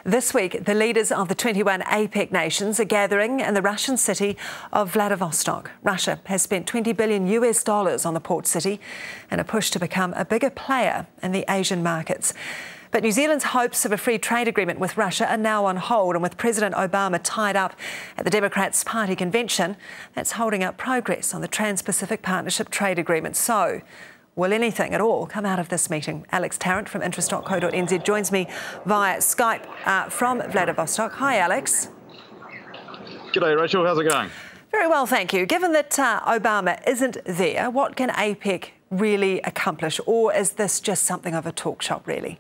This week, the leaders of the 21 APEC nations are gathering in the Russian city of Vladivostok. Russia has spent $20 billion on the port city in a push to become a bigger player in the Asian markets. But New Zealand's hopes of a free trade agreement with Russia are now on hold, and with President Obama tied up at the Democrats' party convention, that's holding up progress on the Trans-Pacific Partnership Trade Agreement. So, will anything at all come out of this meeting? Alex Tarrant from interest.co.nz joins me via Skype from Vladivostok. Hi, Alex. G'day, Rachel. How's it going? Very well, thank you. Given that Obama isn't there, what can APEC really accomplish, or is this just something of a talk shop, really?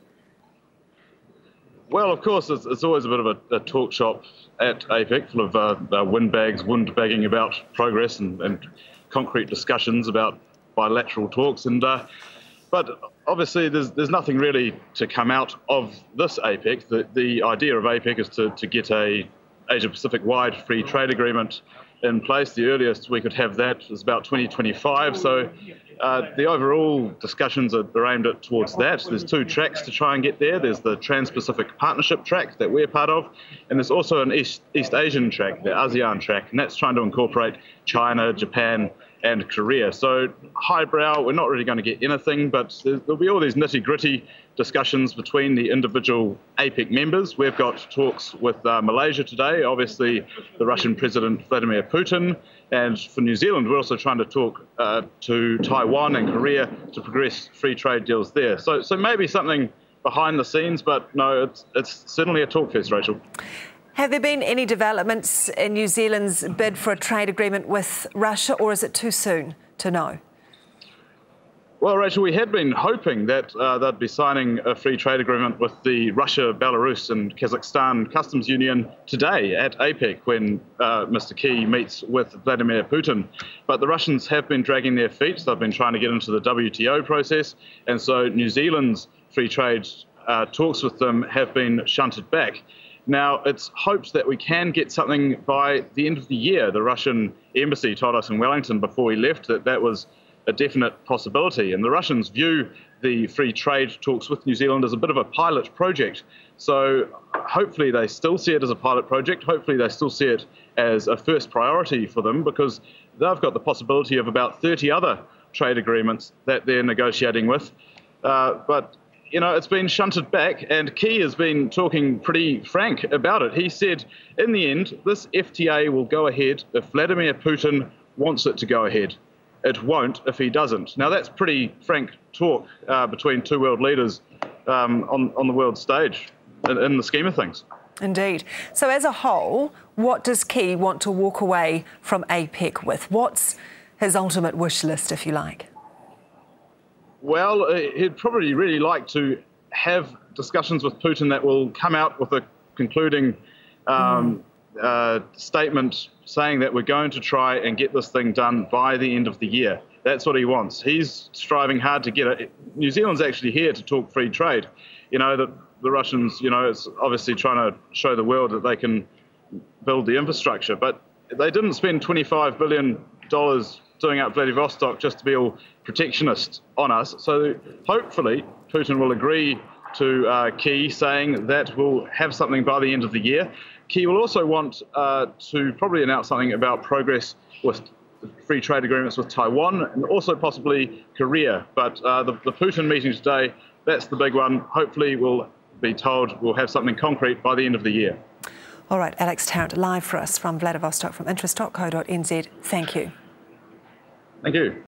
Well, of course, it's always a bit of a talk shop at APEC, full of windbagging about progress and concrete discussions about bilateral talks, but obviously there's nothing really to come out of this APEC. The idea of APEC is to get a Asia-Pacific-wide free trade agreement in place. The earliest we could have that is about 2025. So the overall discussions are aimed towards that. There's two tracks to try and get there. There's the Trans-Pacific Partnership track that we're part of, and there's also an East Asian track, the ASEAN track, and that's trying to incorporate China, Japan, and Korea. So highbrow, we're not really going to get anything, but there'll be all these nitty-gritty discussions between the individual APEC members. We've got talks with Malaysia today, obviously the Russian President Vladimir Putin, and for New Zealand we're also trying to talk to Taiwan and Korea to progress free trade deals there. So maybe something behind the scenes, but no, it's certainly a talk fest, Rachel. Have there been any developments in New Zealand's bid for a trade agreement with Russia, or is it too soon to know? Well, Rachel, we had been hoping that they'd be signing a free trade agreement with the Russia, Belarus and Kazakhstan Customs Union today at APEC when Mr. Key meets with Vladimir Putin. But the Russians have been dragging their feet. They've been trying to get into the WTO process, and so New Zealand's free trade talks with them have been shunted back. Now, it's hoped that we can get something by the end of the year. The Russian embassy told us in Wellington before we left that that was a definite possibility. And the Russians view the free trade talks with New Zealand as a bit of a pilot project. So hopefully they still see it as a pilot project. Hopefully they still see it as a first priority for them, because they've got the possibility of about 30 other trade agreements that they're negotiating with. But you know, it's been shunted back, and Key has been talking pretty frank about it. He said, in the end, this FTA will go ahead if Vladimir Putin wants it to go ahead. It won't if he doesn't. Now, that's pretty frank talk between two world leaders on the world stage in the scheme of things. Indeed. So as a whole, what does Key want to walk away from APEC with? What's his ultimate wish list, if you like? Well, he'd probably really like to have discussions with Putin that will come out with a concluding statement saying that we're going to try and get this thing done by the end of the year. That's what he wants. He's striving hard to get it. New Zealand's actually here to talk free trade. You know, the Russians, you know, it's obviously trying to show the world that they can build the infrastructure, but they didn't spend $25 billion doing up Vladivostok just to be all protectionist on us. So hopefully Putin will agree to Key saying that we'll have something by the end of the year. Key will also want to probably announce something about progress with free trade agreements with Taiwan and also possibly Korea. But the Putin meeting today, that's the big one. Hopefully we'll be told we'll have something concrete by the end of the year. All right, Alex Tarrant live for us from Vladivostok from interest.co.nz. Thank you. Thank you.